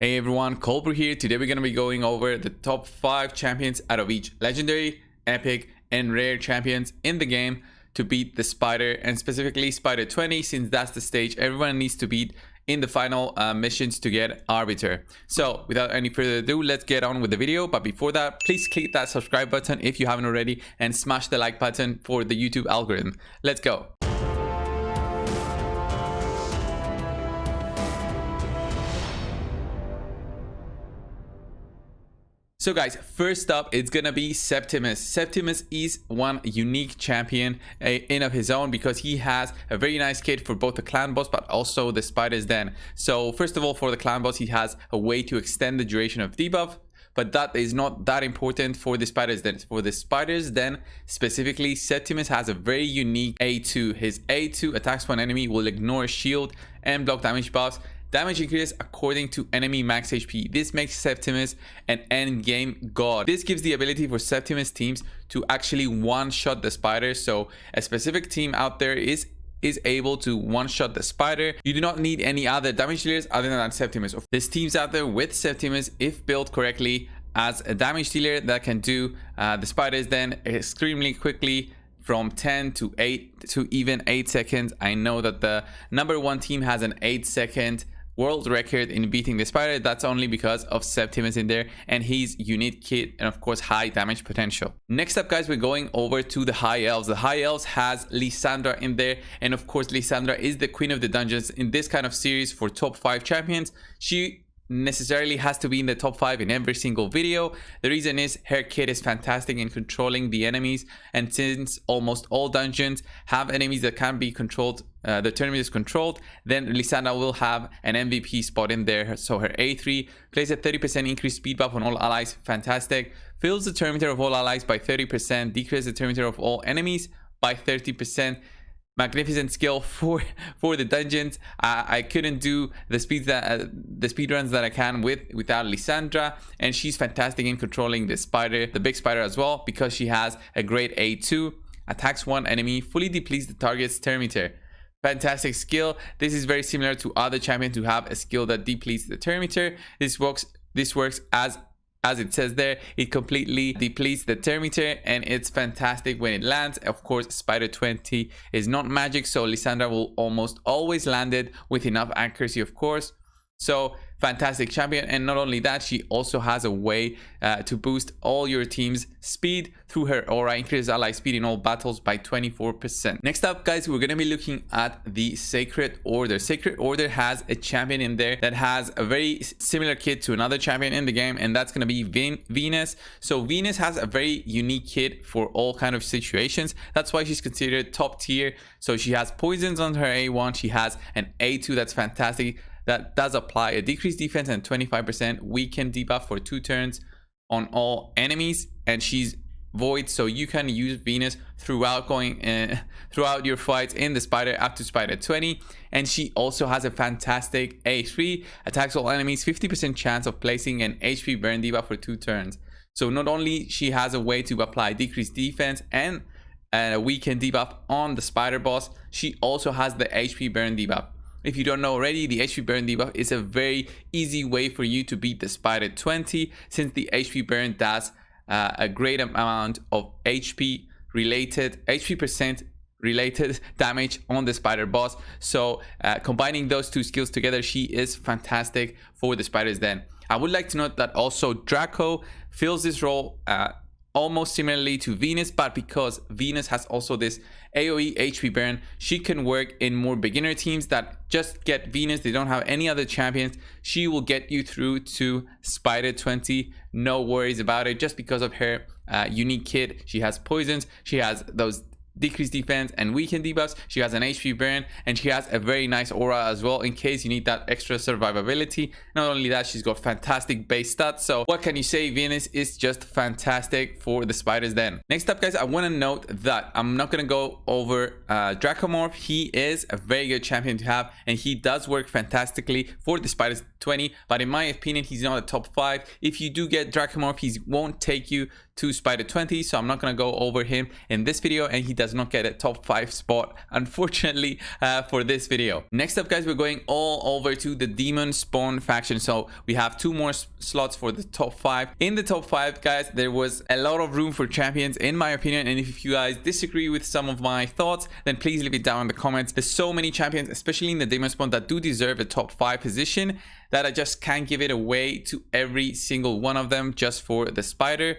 Hey everyone, Brew here. Today we're going to be going over the top 5 champions out of each legendary, epic, and rare champions in the game to beat the spider, and specifically spider 20, since that's the stage everyone needs to beat in the final missions to get arbiter. So without any further ado, let's get on with the video. But before that, please click that subscribe button if you haven't already, and smash the like button for the YouTube algorithm. Let's go. So guys, first up, it's gonna be Septimus. Septimus is one unique champion in of his own, because he has a very nice kit for both the clan boss but also the spider's den. So first of all, for the clan boss, he has a way to extend the duration of debuff, but that is not that important for the spider's den. For the spider's den specifically, Septimus has a very unique A2. His A2 attacks one enemy, will ignore shield and block damage buffs. Damage increases according to enemy max HP. This makes Septimus an end game god. This gives the ability for Septimus teams to actually one-shot the spider. So a specific team out there is able to one-shot the spider. You do not need any other damage dealers other than Septimus. There's teams out there with Septimus, if built correctly, as a damage dealer that can do the spiders then extremely quickly, from 10 to 8 to even 8 seconds. I know that the #1 team has an 8-second world record in beating the spider. That's only because of Septimus in there and his unique kit, and of course high damage potential. Next up guys, we're going over to the high elves. The high elves has Lissandra in there, and of course Lissandra is the queen of the dungeons in this kind of series for top 5 champions. She necessarily has to be in the top 5 in every single video. The reason is her kit is fantastic in controlling the enemies, and since almost all dungeons have enemies that can be controlled, the tournament is controlled, then Lissandra will have an MVP spot in there. So her A3 plays a 30% increased speed buff on all allies, fantastic. Fills the perimeter of all allies by 30%, decreases the perimeter of all enemies by 30%. Magnificent skill for the dungeons. I couldn't do the speed runs that I can without Lissandra, and she's fantastic in controlling the spider, the big spider as well, because she has a great A2, attacks one enemy, fully depletes the target's perimeter. Fantastic skill. This is very similar to other champions who have a skill that depletes the perimeter. This works as it says there. It completely depletes the perimeter, and it's fantastic when it lands. Of course, spider 20 is not magic, so Lissandra will almost always land it with enough accuracy, of course. So fantastic champion. And not only that, she also has a way to boost all your team's speed through her aura, increases ally speed in all battles by 24%. Next up guys, we're going to be looking at the Sacred Order. Sacred Order has a champion in there that has a very similar kit to another champion in the game, and that's going to be Venus. So Venus has a very unique kit for all kind of situations. That's why she's considered top tier. So she has poisons on her A1, she has an A2 that's fantastic, that does apply a decreased defense and 25% weaken debuff for 2 turns on all enemies, and she's void, so you can use Venus throughout your fights in the spider up to spider 20. And she also has a fantastic A3, attacks all enemies, 50% chance of placing an HP burn debuff for 2 turns. So not only she has a way to apply decreased defense and a weaken debuff on the spider boss, she also has the HP burn debuff. If you don't know already, the HP burn debuff is a very easy way for you to beat the spider 20, since the HP burn does a great amount of HP percent related damage on the spider boss. So combining those 2 skills together, she is fantastic for the spider's den. I would like to note that also Draco fills this role almost similarly to Venus, but because Venus has also this AoE HP burn, she can work in more beginner teams that just get Venus, they don't have any other champions. She will get you through to spider 20, no worries about it, just because of her unique kit. She has poisons, she has those decreased defense and weaken debuffs, she has an HP burn, and she has a very nice aura as well in case you need that extra survivability. Not only that, she's got fantastic base stats. So what can you say? Venus is just fantastic for the spiders den. Next up guys, I want to note that I'm not going to go over Dracomorph. He is a very good champion to have, and he does work fantastically for the spiders 20, but in my opinion he's not a top 5. If you do get Dracomorph, he won't take you to spider 20, so I'm not going to go over him in this video, and he does does not get a top 5 spot, unfortunately, for this video. Next up, guys, we're going all over to the Demon Spawn faction. So we have 2 more slots for the top 5. In the top 5, guys, there was a lot of room for champions, in my opinion. And if you guys disagree with some of my thoughts, then please leave it down in the comments. There's so many champions, especially in the Demon Spawn, that do deserve a top 5 position, that I just can't give it away to every single one of them just for the spider.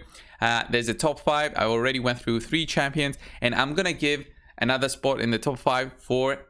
There's a top 5. I already went through 3 champions, and I'm gonna give another spot in the top 5 for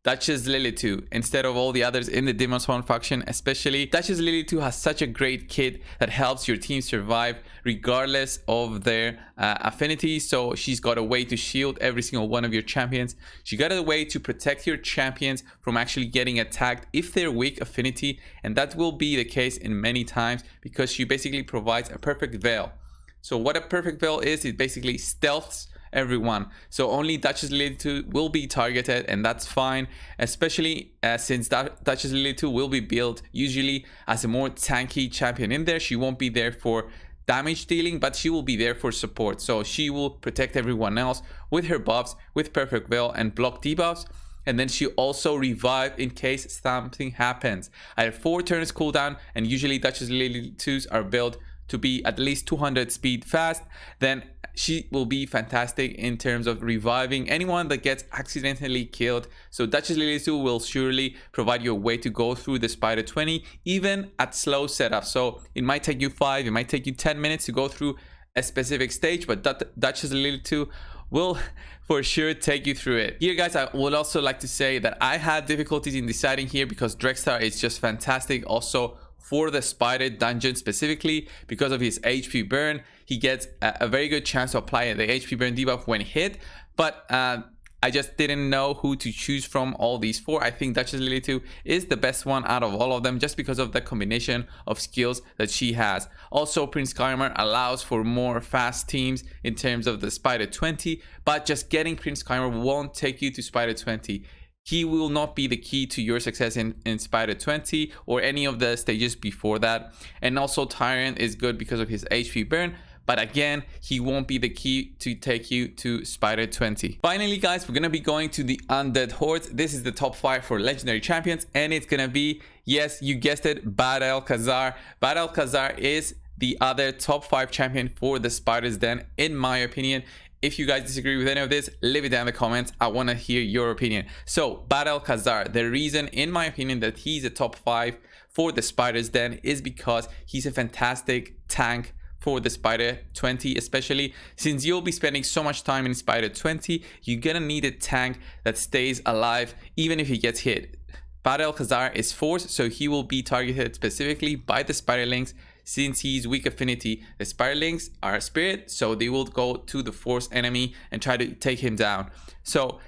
Duchess Lily 2 instead of all the others in the Demon Spawn faction. Especially Duchess Lily 2 has such a great kit that helps your team survive regardless of their affinity. So she's got a way to shield every single one of your champions. She got a way to protect your champions from actually getting attacked if they're weak affinity, and that will be the case in many times because she basically provides a perfect veil. So what a perfect veil is, it basically stealths everyone. So only Duchess Lily 2 will be targeted, and that's fine, especially since that Duchess Lily 2 will be built usually as a more tanky champion in there. She won't be there for damage dealing, but she will be there for support. So she will protect everyone else with her buffs, with perfect veil and block debuffs. And then she also revive in case something happens. I have 4 turns cooldown, and usually Duchess Lily 2s are built to be at least 200 speed fast. Then she will be fantastic in terms of reviving anyone that gets accidentally killed. So Duchess Lily 2 will surely provide you a way to go through the Spider 20 even at slow setup. So it might take you 5, it might take you 10 minutes to go through a specific stage, but Duchess Lily 2 will for sure take you through it. Here, guys, I would also like to say that I had difficulties in deciding here because Drextar is just fantastic also for the spider dungeon, specifically because of his HP burn. He gets a very good chance to apply the HP burn debuff when hit, but I just didn't know who to choose from all these 4. I think Duchess Lily 2 is the best one out of all of them just because of the combination of skills that she has. Also, Prince Karmar allows for more fast teams in terms of the Spider 20, but just getting Prince Karmar won't take you to Spider 20. He will not be the key to your success in Spider 20 or any of the stages before that. And also Tyrant is good because of his HP burn, but again, he won't be the key to take you to Spider 20. Finally, guys, we're gonna be going to the Undead Horde. This is the top 5 for legendary champions, and it's gonna be, yes, you guessed it, Bad Alcazar. Bad Alcazar is the other top 5 champion for the Spider's Den, in my opinion. If you guys disagree with any of this, leave it down in the comments. I want to hear your opinion. So, Bad Alcazar, the reason, in my opinion, that he's a top 5 for the Spider's Den is because he's a fantastic tank for the Spider 20, especially since you'll be spending so much time in Spider 20. You're gonna need a tank that stays alive even if he gets hit. Bad Alcazar is force, so he will be targeted specifically by the Spiderlings. Since he's weak affinity, the Spiderlings are spirit, so they will go to the force enemy and try to take him down. So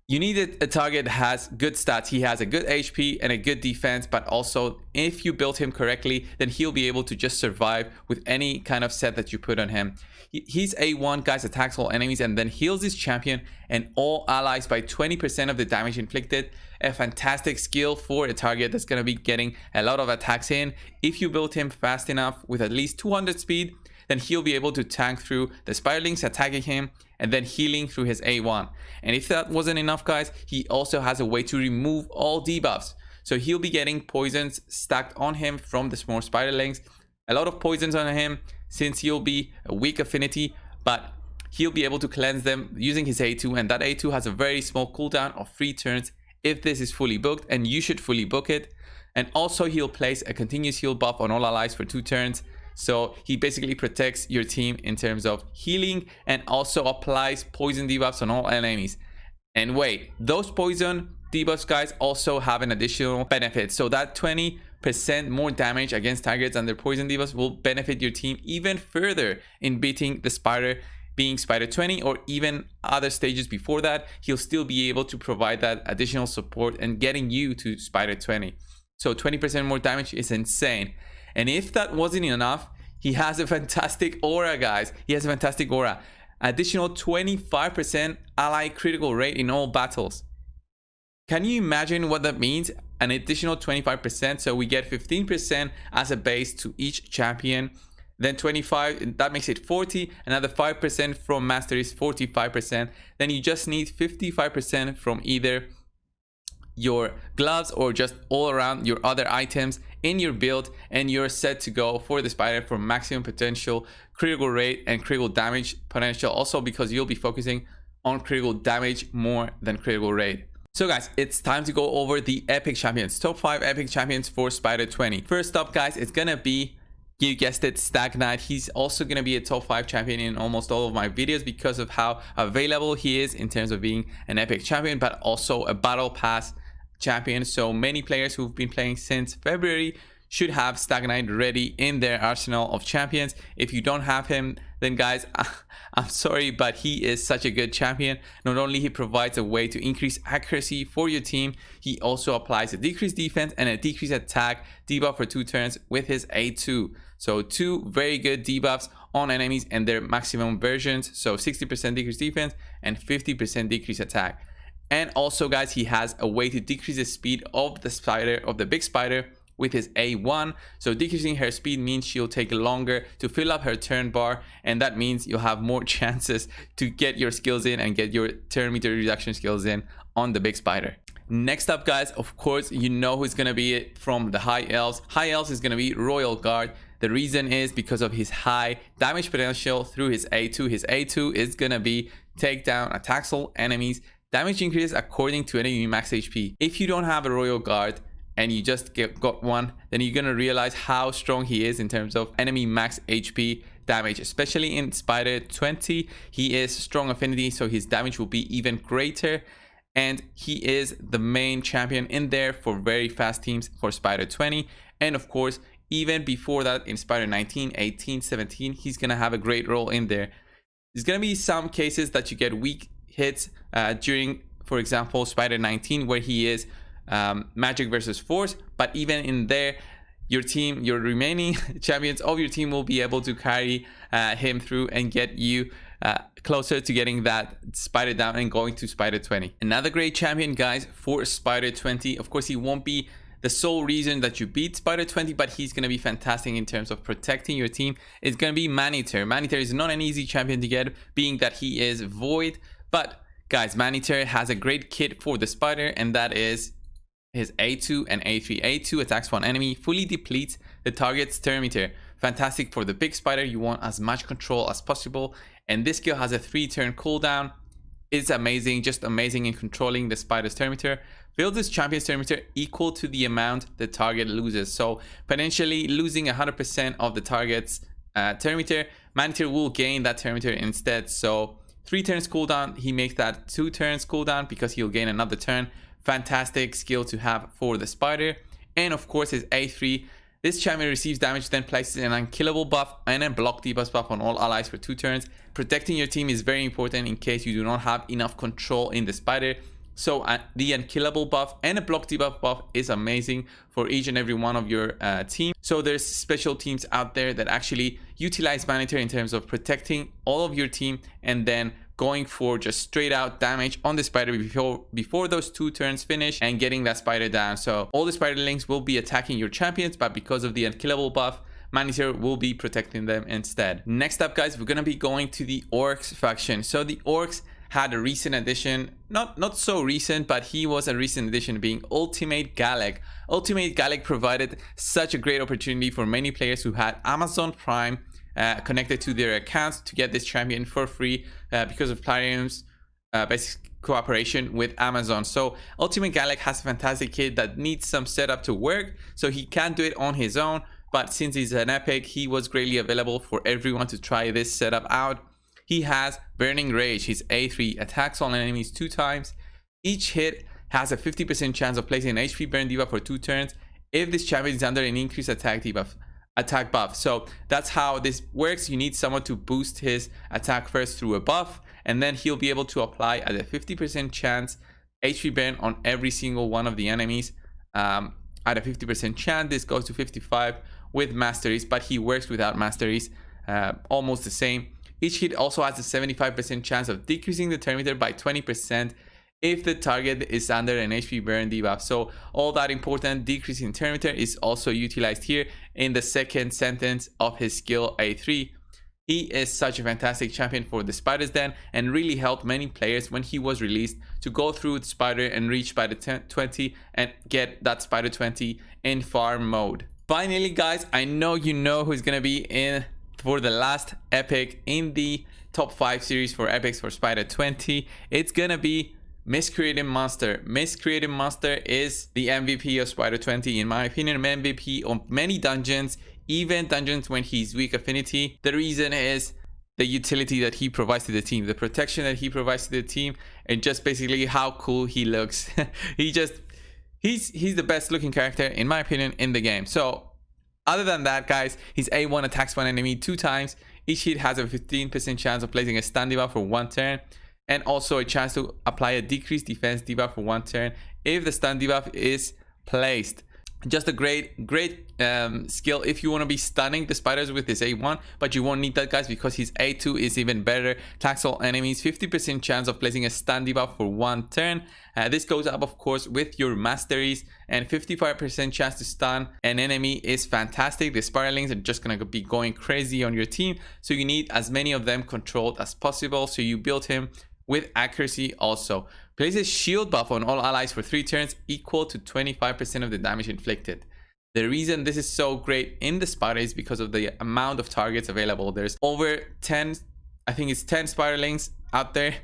you need a target that has good stats. He has a good HP and a good defense, but also if you build him correctly, then he'll be able to just survive with any kind of set that you put on him. He's A1, guys, attacks all enemies and then heals his champion and all allies by 20% of the damage inflicted. A fantastic skill for a target that's going to be getting a lot of attacks in. If you build him fast enough with at least 200 speed, then he'll be able to tank through the Spiderlings attacking him and then healing through his A1. And if that wasn't enough, guys, he also has a way to remove all debuffs. So he'll be getting poisons stacked on him from the small Spiderlings. A lot of poisons on him since he'll be a weak affinity, but he'll be able to cleanse them using his A2, and that A2 has a very small cooldown of 3 turns if this is fully booked, and you should fully book it. And also he'll place a continuous heal buff on all allies for 2 turns. So he basically protects your team in terms of healing and also applies poison debuffs on all enemies. And wait, those poison debuffs, guys, also have an additional benefit. So that 20% more damage against targets and their poison debuffs will benefit your team even further in beating the spider, being Spider 20 or even other stages before that. He'll still be able to provide that additional support and getting you to Spider 20. So 20% more damage is insane. And if that wasn't enough, he has a fantastic aura, guys. He has a fantastic aura. Additional 25% ally critical rate in all battles. Can you imagine what that means? An additional 25%. So we get 15% as a base to each champion. then 25, that makes it 40, another 5% from masteries, 45%. Then you just need 55% from either your gloves or just all around your other items in your build, and you're set to go for the spider for maximum potential, critical rate, and critical damage potential, also because you'll be focusing on critical damage more than critical rate. So guys, it's time to go over the epic champions, top 5 epic champions for Spider 20. First up guys, it's gonna be, you guessed it, Stag Knight. He's also gonna be a top 5 champion in almost all of my videos because of how available he is in terms of being an epic champion, but also a battle pass champion. So many players who've been playing since February should have Stag Knight ready in their arsenal of champions. If you don't have him, then guys, I'm sorry, but he is such a good champion. Not only he provides a way to increase accuracy for your team, he also applies a decreased defense and a decreased attack debuff for 2 turns with his A2. So 2 very good debuffs on enemies and their maximum versions. So 60% decreased defense and 50% decreased attack. And also guys, he has a way to decrease the speed of the spider, of the big spider, with his A1. So decreasing her speed means she'll take longer to fill up her turn bar, and that means you'll have more chances to get your skills in and get your turn meter reduction skills in on the big spider. Next up guys, of course you know who's gonna be it from the high elves. High elves is gonna be Royal Guard. The reason is because of his high damage potential through his A2. His A2 is gonna be take down attacks all enemies, damage increases according to enemy max HP. If you don't have a Royal Guard and you just got one, then you're gonna realize how strong he is in terms of enemy max HP damage, especially in Spider 20. He is strong affinity, so his damage will be even greater, and he is the main champion in there for very fast teams for Spider 20. And of course, even before that in Spider 19, 18, 17, he's gonna have a great role in there. There's gonna be some cases that you get weak hits during, for example, Spider 19, where he is magic versus force, but even in there, your team, your remaining champions of your team will be able to carry him through and get you closer to getting that spider down and going to Spider 20. Another great champion guys for Spider 20, of course he won't be the sole reason that you beat Spider 20, but he's going to be fantastic in terms of protecting your team. It's going to be Manatee. Manatee is not an easy champion to get, being that he is void, but guys, Manatee has a great kit for the spider, and that is his A2 and A3. A2 attacks one enemy, fully depletes the target's turn meter. Fantastic for the big spider. You want as much control as possible, and this skill has a 3-turn cooldown. It's amazing, just amazing in controlling the spider's turn meter. Build this champion's turn meter equal to the amount the target loses. So potentially losing 100% of the target's turn meter, Manatee will gain that turn meter instead. So 3 turns cooldown, he makes that 2 turns cooldown because he'll gain another turn. Fantastic skill to have for the spider. And of course his A3, this champion receives damage, then places an unkillable buff and a block debuff buff on all allies for 2 turns. Protecting your team is very important in case you do not have enough control in the spider. So the unkillable buff and a block debuff buff is amazing for each and every one of your team. So there's special teams out there that actually utilize Manatee in terms of protecting all of your team and then going for just straight out damage on the spider before those 2 turns finish and getting that spider down. So all the spiderlings will be attacking your champions, but because of the unkillable buff, Manatee will be protecting them instead. Next up guys, we're gonna be going to the Orcs faction. So the Orcs had a recent addition, not so recent, but he was a recent addition, being Ultimate Galek. Ultimate Galek provided such a great opportunity for many players who had Amazon Prime connected to their accounts to get this champion for free because of Plarium's basic cooperation with Amazon. So Ultimate Galek has a fantastic kit that needs some setup to work, so he can't do it on his own, but since he's an epic, he was greatly available for everyone to try this setup out. He has Burning Rage. His A3 attacks all enemies 2 times. Each hit has a 50% chance of placing an HP burn debuff for 2 turns if this champion is under an increased attack buff. So that's how this works. You need someone to boost his attack first through a buff, and then he'll be able to apply at a 50% chance HP burn on every single one of the enemies. At a 50% chance, this goes to 55 with masteries, but he works without masteries, almost the same. Each hit also has a 75% chance of decreasing the turn meter by 20% if the target is under an HP burn debuff. So all that important decrease in turn meter is also utilized here in the second sentence of his skill A3. He is such a fantastic champion for the Spider's Den and really helped many players when he was released to go through the Spider and reach Spider 20 and get that Spider 20 in farm mode. Finally guys, I know you know who's gonna be in for the last epic in the top 5 series for epics for Spider 20. It's gonna be Miscreated Monster. Miscreated Monster is the MVP of Spider 20, in my opinion, MVP of many dungeons, even dungeons when he's weak affinity. The reason is the utility that he provides to the team, the protection that he provides to the team, and just basically how cool he looks. He's the best looking character, in my opinion, in the game. So other than that guys, his A1 attacks one enemy 2 times. Each hit has a 15% chance of placing a stun debuff for 1 turn, and also a chance to apply a decreased defense debuff for 1 turn if the stun debuff is placed. Just a great skill if you want to be stunning the spiders with his A1, but you won't need that guys because his A2 is even better. Attacks all enemies, 50% chance of placing a stun debuff for 1 turn. This goes up of course with your masteries, and 55% chance to stun an enemy is fantastic. The spiralings are just gonna be going crazy on your team, so you need as many of them controlled as possible. So you build him with accuracy also. Places shield buff on all allies for 3 turns equal to 25% of the damage inflicted. The reason this is so great in the spider is because of the amount of targets available. There's over 10, I think it's 10 spiderlings out there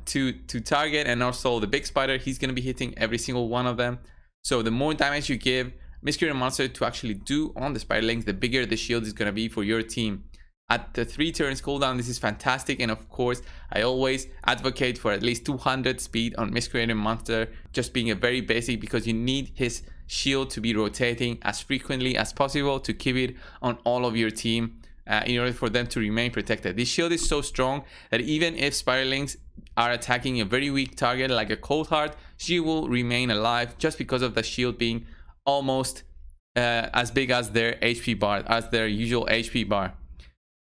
to target, and also the big spider, he's going to be hitting every single one of them. So the more damage you give Miscreated Monster to actually do on the spiderlings, the bigger the shield is going to be for your team. At the 3 turns cooldown, this is fantastic, and of course I always advocate for at least 200 speed on Miscreated Monster, just being a very basic, because you need his shield to be rotating as frequently as possible to keep it on all of your team in order for them to remain protected. This shield is so strong that even if spiralings are attacking a very weak target like a Coldheart, she will remain alive just because of the shield being almost as big as their HP bar, as their usual HP bar.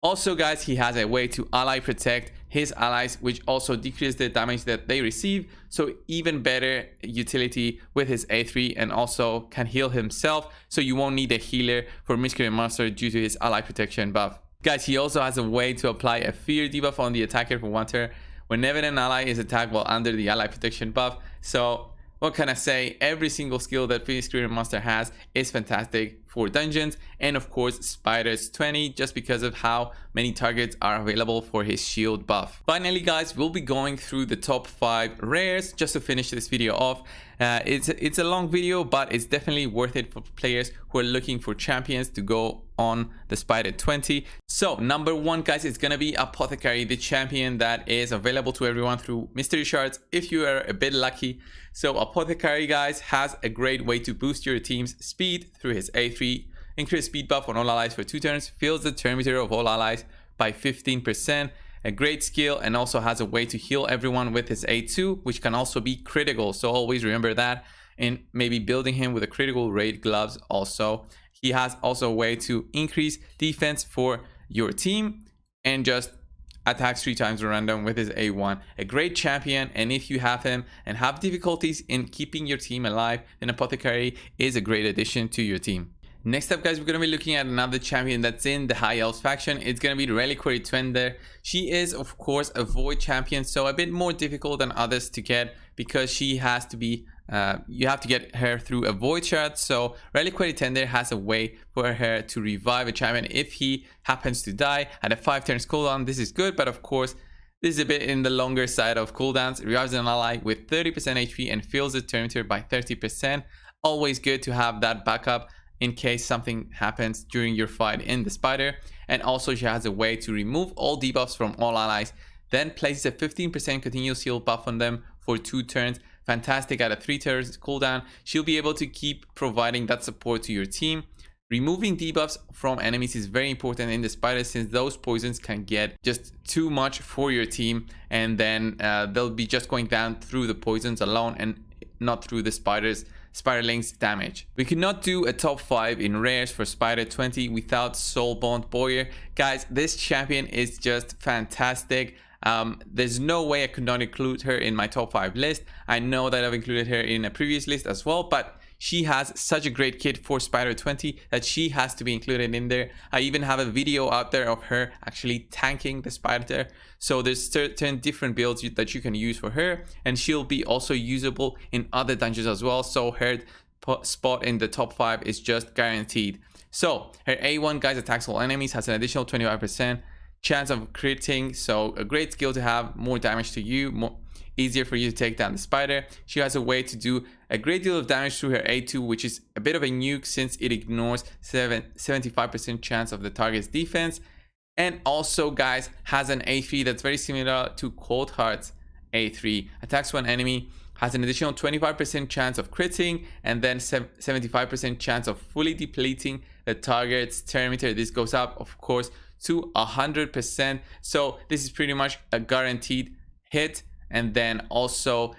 Also guys, he has a way to ally protect his allies, which also decreases the damage that they receive. So even better utility with his A3, and also can heal himself. So you won't need a healer for Miscreated Monster due to his ally protection buff. Guys, he also has a way to apply a fear debuff on the attacker for 1 turn whenever an ally is attacked while under the ally protection buff. So what can I say? Every single skill that Miscreated Monster has is fantastic for dungeons, and of course Spiders 20, just because of how many targets are available for his shield buff. Finally guys, we'll be going through the top 5 rares just to finish this video off. It's a long video, but it's definitely worth it for players who are looking for champions to go on the Spider 20. So number 1 guys, it's gonna be Apothecary, the champion that is available to everyone through mystery shards if you are a bit lucky. So Apothecary guys has a great way to boost your team's speed through his A3, increase speed buff on all allies for 2 turns, fills the turn meter of all allies by 15%. A great skill, and also has a way to heal everyone with his A2, which can also be critical. So always remember that, and maybe building him with a critical raid gloves also. He has also a way to increase defense for your team, and just attacks 3 times random with his A1. A great champion, and if you have him and have difficulties in keeping your team alive, then Apothecary is a great addition to your team. Next up guys, we're going to be looking at another champion that's in the High Elves faction. It's going to be Reliquary Twender. She is of course a void champion, so a bit more difficult than others to get, because she has to be you have to get her through a void shard. So Reliquary Tender has a way for her to revive a champion if he happens to die at a 5 turns cooldown. This is good, but of course this is a bit in the longer side of cooldowns. Revives an ally with 30% HP and fills the turn meter by 30%. Always good to have that backup in case something happens during your fight in the spider. And also she has a way to remove all debuffs from all allies, then places a 15% continuous heal buff on them for 2 turns. Fantastic at a 3 turns cooldown. She'll be able to keep providing that support to your team. Removing debuffs from enemies is very important in the spider, since those poisons can get just too much for your team, and then they'll be just going down through the poisons alone and not through the spiderlings damage. We cannot do a top 5 in rares for Spider 20 without Soulbound Boyer. Guys, this champion is just fantastic. There's no way I could not include her in my top 5 list. I know that I've included her in a previous list as well, but she has such a great kit for Spider 20 that she has to be included in there. I even have a video out there of her actually tanking the spider. So there's certain different builds that you can use for her, and she'll be also usable in other dungeons as well. So her spot in the top 5 is just guaranteed. So her A1, guys, attacks all enemies, has an additional 25% chance of critting. So a great skill to have, more damage to you, easier for you to take down the spider. She has a way to do a great deal of damage through her A2, which is a bit of a nuke since it ignores 75% chance of the target's defense. And also, guys, has an A3 that's very similar to Coldheart's A3. Attacks one enemy, has an additional 25% chance of critting, and then 75% chance of fully depleting the target's turn meter. This goes up, of course, to 100%. So this is pretty much a guaranteed hit. And then also,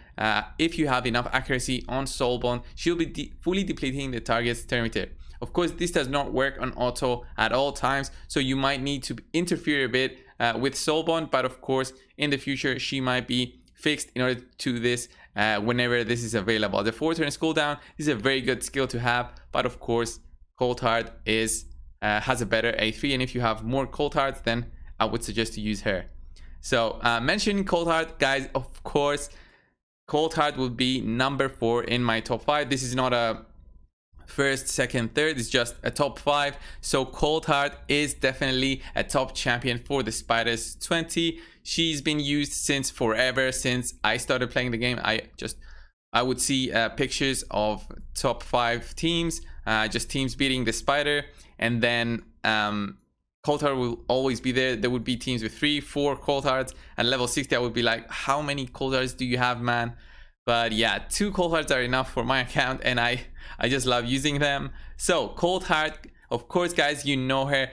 if you have enough accuracy on Soulbond, she'll be fully depleting the target's turn meter. Of course, this does not work on auto at all times, so you might need to interfere a bit with Soulbond, but of course, in the future, she might be fixed in order to this whenever this is available. The 4 turns cooldown is a very good skill to have, but of course, Coldheart has a better A3, and if you have more Coldhearts, then I would suggest to use her. So mentioning Coldheart, guys, of course, Coldheart will be number 4 in my top 5. This is not a first, second, third, it's just a top 5. So Coldheart is definitely a top champion for the Spiders 20. She's been used since forever, since I started playing the game. I would see pictures of top 5 teams, just teams beating the spider, and then Coldheart will always be there. There would be teams with 3, 4 Coldhearts. At level 60, I would be like, how many Coldhearts do you have, man? But yeah, 2 Coldhearts are enough for my account, and I just love using them. So Coldheart, of course, guys, you know her.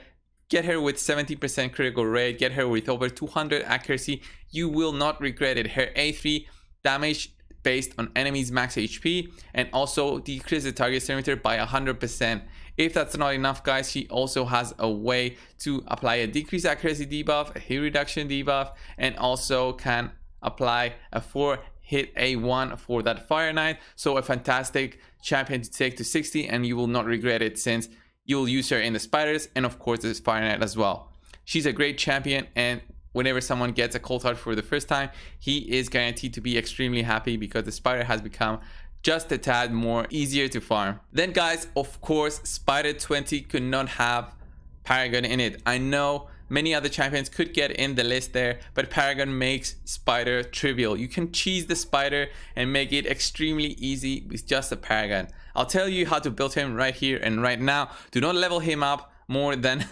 Get her with 70% critical rate. Get her with over 200 accuracy. You will not regret it. Her A3 damage based on enemies' max HP, and also decrease the target's turn meter by 100%. If that's not enough, guys, she also has a way to apply a decreased accuracy debuff, a hit reduction debuff, and also can apply a 4-hit A1 for that Fire Knight. So a fantastic champion to take to 60, and you will not regret it since you'll use her in the spiders and of course this Fire Knight as well. She's a great champion, and whenever someone gets a Coldheart for the first time, he is guaranteed to be extremely happy because the spider has become just a tad more easier to farm. Then, guys, of course, Spider 20 could not have Paragon in it. I know many other champions could get in the list there, but Paragon makes Spider trivial. You can cheese the spider and make it extremely easy with just a Paragon. I'll tell you how to build him right here and right now. Do not level him up more than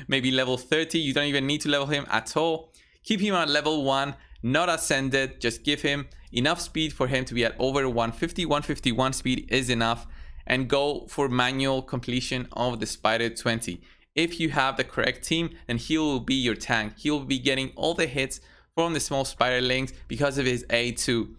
maybe level 30. You don't even need to level him at all. Keep him at level 1, not ascended. Just give him enough speed for him to be at over 150. 151 speed is enough, and go for manual completion of the Spider 20. If you have the correct team, then he will be your tank. He will be getting all the hits from the small spiderlings because of his A2.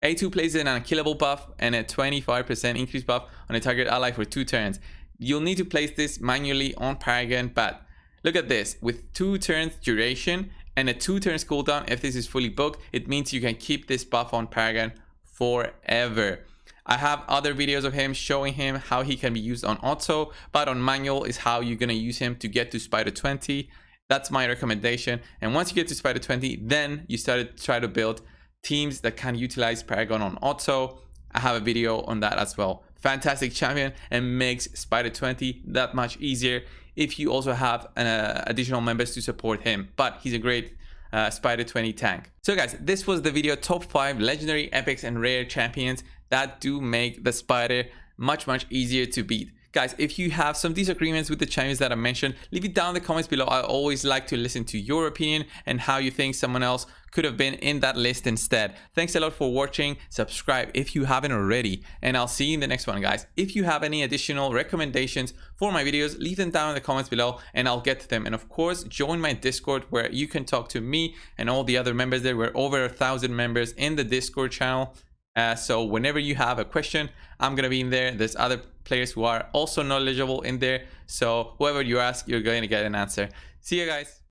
A2 plays an unkillable buff and a 25% increase buff on a target ally for 2 turns. You'll need to place this manually on Paragon, but look at this. With 2 turns duration and a 2 turns cooldown, if this is fully booked, it means you can keep this buff on Paragon forever. I have other videos of him showing him how he can be used on auto, but on manual is how you're gonna use him to get to Spider 20. That's my recommendation. And once you get to Spider 20, then you try to build teams that can utilize Paragon on auto. I have a video on that as well. Fantastic champion, and makes Spider 20 that much easier if you also have additional members to support him. But he's a great Spider 20 tank. So guys, this was the video, top 5 legendary, epics, and rare champions that do make the spider much easier to beat. Guys, if you have some disagreements with the champions that I mentioned, leave it down in the comments below. I always like to listen to your opinion and how you think someone else could have been in that list instead. Thanks a lot for watching. Subscribe if you haven't already, and I'll see you in the next one, guys. If you have any additional recommendations for my videos, leave them down in the comments below and I'll get to them. And of course, join my Discord where you can talk to me and all the other members there. We're over 1,000 members in the Discord channel. So whenever you have a question, I'm gonna be in there. There's other players who are also knowledgeable in there, so whoever you ask, you're going to get an answer. See you guys.